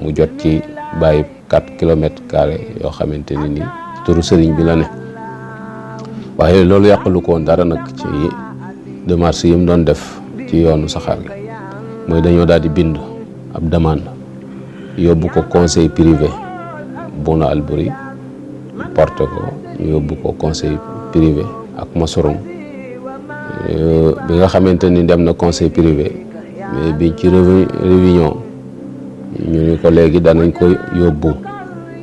mu jot ci bàyyi 4 kilomètres carrés yoo xamante ni nii turu sëriñ bi la ne. waaye loolu yàqalu ko woon dara nag ci démarche yi mu doon def ci yoonu saxaar gi mooy dañoo daal di bind ab demande yóbbu ko conseil privé Bouna Albouri porté ko ñu yóbbu ko conseil privé ak Masorong bi nga xamante ni dem na conseil privé mais bi ci réunion ñu ni ko léegi danañ ko yóbbu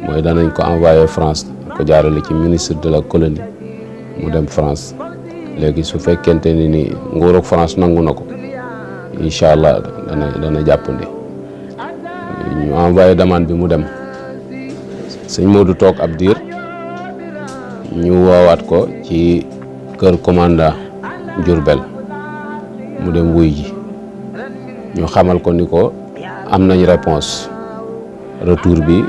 mooy danañ ko envoyé France ko jaarale ci ministre de la colonie mu dem France. léegi su fekkente ni nguurug France nangu na ko incha allah dana jàppandi ñu envoyé demande bi mu dem sëñ Modou toog ab diir ñu woowaat ko ci kër commandant Diourbel mu dem wuy ji ñu xamal ko ni ko am nañ réponse retour bi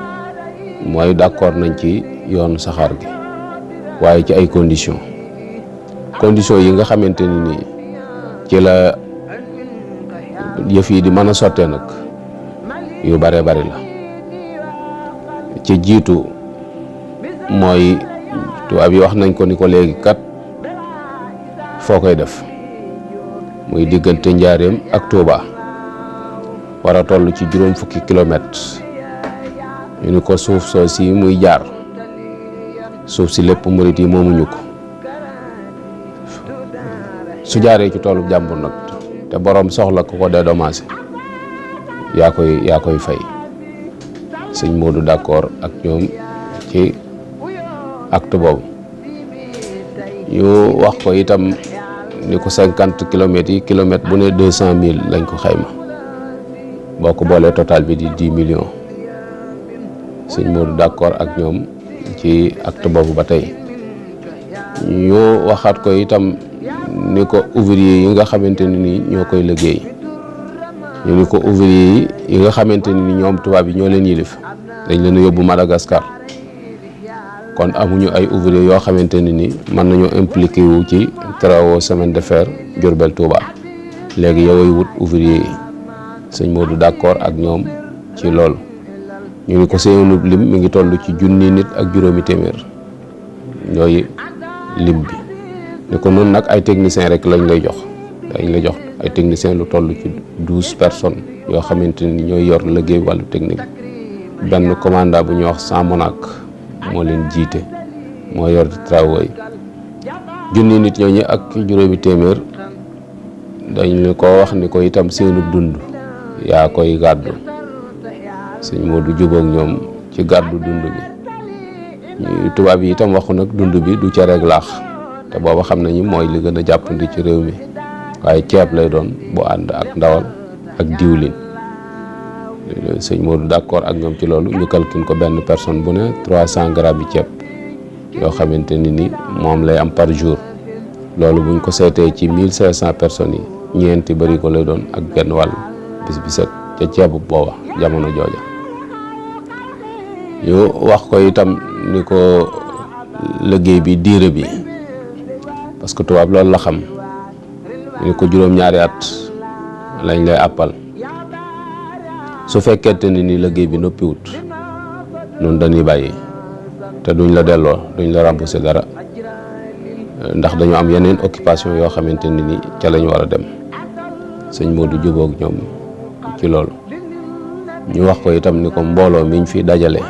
mooy d'accord nañ ci yoonu saxaar gi waaye ci ay conditions yi nga xamante ni nii ci la yëf yi di mën a sottee nag yu bare bari la ci jiitu mooy tubaab yi wax nañ ko ni ko léegi kat foo koy def muy diggante Njaaréem ak Touba war a toll ci juróom fukki kilomètres ñu ni ko suuf soo si muy jaar suuf si lépp murit yi moomuñu ko su jaaree ci toolu jàmbur nag te borom soxla ko dédommagé yaa koy fay. sëñ Modou d'accord ak ñoom ci acte boobu ñu wax ko itam ni ko 50 kilomètres yi kilomètre bu ne 200 000 lañ ko xayma boo ko boolee total bi di 10 millions sëñ Modou d'accord ak ñoom ci acte boobu ba tey ñu waxaat ko itam ni ko ouvrier yi nga xamante ni ñoo koy liggéey ñu ni ko ouvrier yi nga xamante ni ñoom tubaab yi ñoo leen yilif dañ leen a yóbbu Madagascar kon amuñu ay ouvrier yoo xamante ni mën nañoo impliqué wu ci travaux semaine de fer Diourbel Touba léegi yoway wut ouvrier yi sëñ Modou d'accord ak ñoom ci loolu ñu ni ko seenu lim mi ngi toll ci 1,000 nit ak juróomi téeméer ñooy lim bi ne ko noonu nag ay techniciens rek lañ lay jox ay techniciens lu toll ci 12 personnes yoo xamante ni ñooy yor liggéey wàllu technique benn commandant bu ñuy wax Samonac moo leen jiite moo yor travaux yi 1,000 nit ñooñu ak juróomi téeméer dañ ne ko wax ni ko itam seenu dund yaa koy gàddu sëñ Modou jubóog ñoom ci gàddu dund bi tubaab yi itam waxu nag dund bi du cere ak laax te booba xam nañu mooy li gën a jàppandi ci réew mi waaye ceeb lay doon bu ànd ak ndawal ak diwlin sëñ Modou d'accord ak ñoom ci loolu ñu calcule ko benn personne bu ne 300 grammes yi ceeb yoo xamante ni moom lay am par jour loolu buñ ko seetee ci 1500 personnes yi ñeenti bari ko lay doon ak genn wàll bis bi set ca ceebu booba jamono jooja ñu wax ko itam ni ko liggéey bi diire bi parce que tubaab loolu la xam ni ko juróom-ñaari at lañ lay àppal su fekkente ni liggéey bi noppiwut noonu dañuy bàyyi te duñ la delloo duñ la rembourser dara ndax dañu am yeneen occupation yoo xamante ni ca lañ war a dem sëñ Modou jubóog ñoom ci loolu ñu wax ko itam ni ko mbooloo miñ fi dajale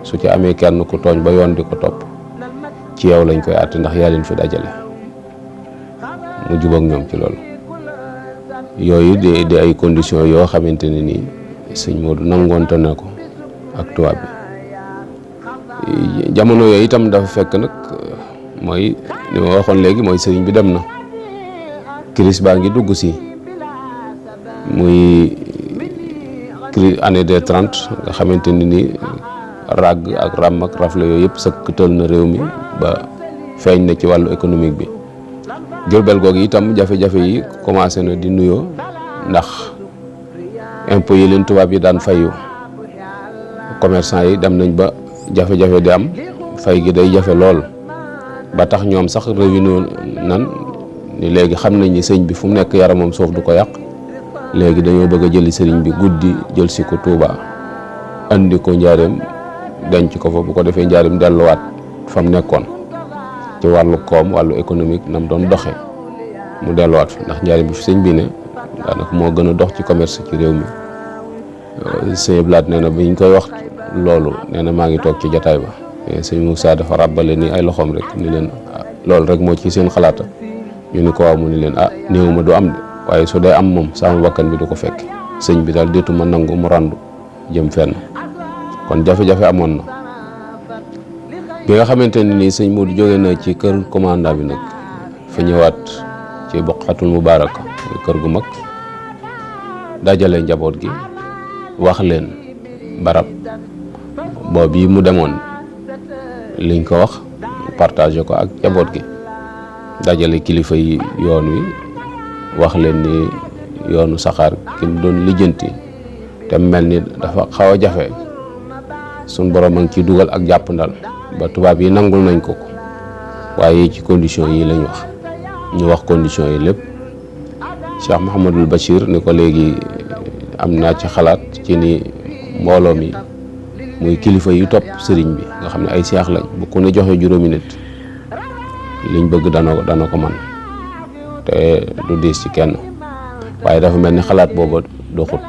su ci amee kenn ku tooñ ba yoon di ko topp ci yow lañ koy àtte ndax yaa leen fi dajale mu jubóog ñoom ci loolu yooyu di ay conditions yoo xamante ne nii sëñ Modou nangoonte na ko ak tubaab bi jamono yooyu itam dafa fekk nag mooy li ma waxoon léegi mooy sëriñ bi dem na crise baa ngi dugg si muy crise année des 30 nga xamante ne ni ràgg ak ràmm ak rafle yooyu yëpp sëkkatal na réew mi ba feeñ na ci wàllu économique bi Diourbel googu itam jafe-jafe yi commencé na di nuyoo ndax impôts yi leen tubaab yi daan fayu commerçant yi dem nañ ba jafe-jafe di am fay gi day jafe lool ba tax ñoom sax revenu nan ni léegi xam nañ ni sëñ bi fu mu nekk yaramam suuf du ko yàq léegi dañoo bëgg a jëli sëriñ bi guddi jël si ko Touba andi ko njaareem denc ko fa bu ko defee njaareem delluwaat fa mu nekkoon ci wàllu koom wàllu économique nam doon doxe mu delluwaat fi ndax njaareem bi fi sëñ bi ne daanaka moo gën a dox ci commerce ci réew mi. sëñ Blaat nee na bi ñu koy wax loolu nee na maa ngi toog ci jataay ba sëñ Moussa dafa ràbbale ni ay loxoom rek ni leen loolu rek moo ci seen xalaata ñu ni ko waaw mu ni leen néew ma du am de waaye su dee am moom sama bakkan bi du ko fekk sëñ bi daal déetu ma nangu mu randu jëm fenn kon jafe-jafe amoon na bi nga xamante ne nii sëñ Modou jóge na ci kër commandant bi nag fa ñëwaat ci Boqatul Mubaraka kër gu mag dajale njaboot gi wax leen barab boobu yi mu demoon liñ ko wax partagé ko ak njaboot gi dajale kilifa yi yoon wi wax leen ni yoonu saxaar ki mu doon lijjanti te mel ni dafa xaw a jafe suñ borom a ngi ciy dugal ak jàpp ndal ba tubaab yi nangul nañ ko waaye ci condition yi lañ wax ñu wax condition yi lépp Cheikh Mouhamadul Bachir ni ko léegi am naa ci xalaat ci ni mbooloo mi muy kilifa yi topp sëriñ bi nga xam ne ay seex lañ bu ku ne joxe juróomi nit liñ bëgg dana ko man te du diis ci kenn waaye dafa mel ni xalaat booba doxut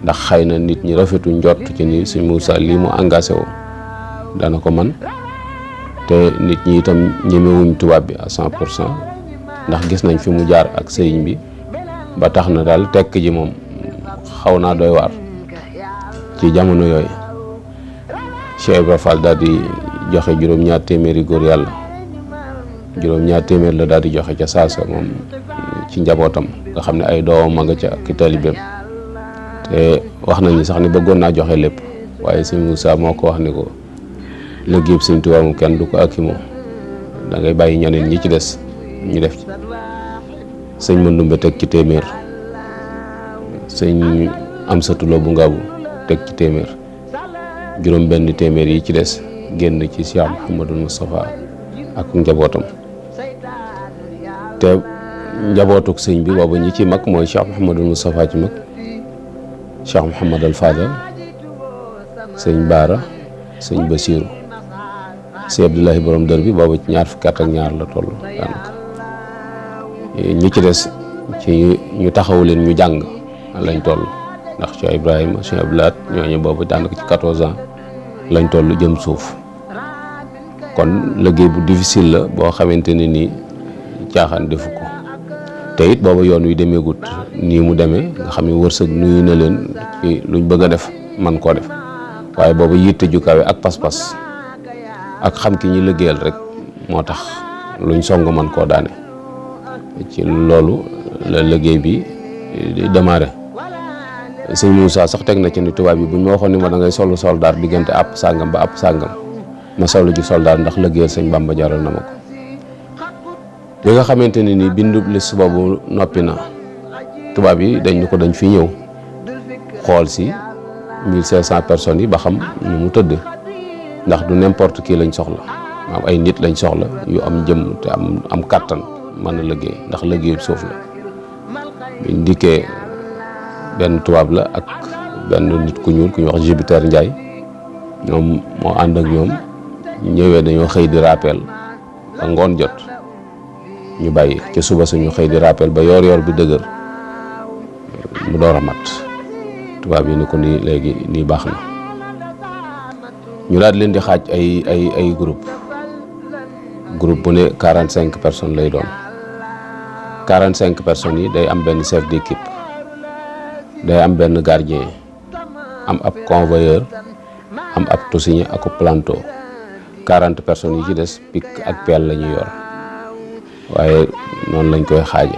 ndax xëy na nit ñi rafetu njott ci ni sëñ Moussa lii mu engagé woo dana ko man te nit ñi itam ñemewuñ tubaab bi à 100% ndax gis nañ fi mu jaar ak sëriñ bi ba tax na daal tekk ji moom xaw naa doy waar ci jamono yooyu Cheikh Ibra Fall daal di joxe juróom-ñaar téeméeri góor yàlla juróom-ñaar téeméer la daal di joxe ca saasa moom ci njabootam nga xam ne ay doomam a nga ca ki taalibeem te wax nañu sax ni bëggoon naa joxe lépp waaye sëñ Moussa moo ko wax ni ko liggéeyub sëñ Tuubaa moom kenn du ko akki moom da ngay bàyyi ñeneen ñi ci des ñu def ci sëñ Mandumbe teg ci téeméer sëñ Amsatu Lo bu Ngaabu teg ci téeméer juróom benn téeméer yi ci des génn ci Cheikh Mouhamadul Moustapha ak njabootam te njabootuk sëñ bi boobu ñi ci mag mooy Cheikh Mouhamadul Moustapha ci mag Cheikh Mouhamadul Fadal sëñ Baara sëñ Basiiru sëñ Abdoulahi borom dër bi boobu ci ñaar fukki at ak ñaar la toll daanaka ñi ci des ci ñu taxawu leen ñu jàng lañ toll ndax Cheikh Ibrahima Cheikh Abdoulaat ñooñu boobu daanaka ci 14 ans lañ toll jëm suuf kon liggéey bu difficile la boo xamante ne nii caaxaan defu ko te it booba yoon wi demeegut nii mu demee nga xam ne wërsëg nuyu na leen ci luñ bëgg a def man koo def waaye booba yitte ju kawe ak pas-pas ak xam ki ñi liggéeyal rek moo tax luñ song man koo daane ci loolu la liggéey bi di démarré sëñ Moussa sax teg na ci ni tubaab yi buñ ma waxoon ni ma da ngay solu soldaar diggante àpp sàngam ba àpp sàngam ma solu ji soldaar ndax liggéeyal sëñ Bamba jaral na ma ko bi nga xamante ne ni bindu liste boobu noppi na tubaab yi dañ ko dañ fi ñëw xool si 1500 personnes yi ba xam nu mu tëdd ndax du n'importe qui lañ soxla am ay nit lañ soxla yu am jëm te am kàttan mën a liggéey ndax liggéeyu suuf la biñ dikkee benn tubaab la ak benn nit ku ñuul ku ñuy wax Jupiter Ndiaye ñoom moo ànd ak ñoom ñëwee dañoo xëy di rappel ba ngoon jot ñu bàyyi ca suba suñu xëy di rappel ba yor bi dëgër mu door a mat tubaab yi ni ko nii léegi nii baax na ñu daal leen di xaaj ay groupe bu ne 45 personnes lay doon 45 personnes yi day am benn chef d'équipe day am benn gardien am ab convoyeur am ab tosigné ak planto 40 personnes yi ci des pic ak pelle la ñuy yor waaye noonu lañ koy xaaje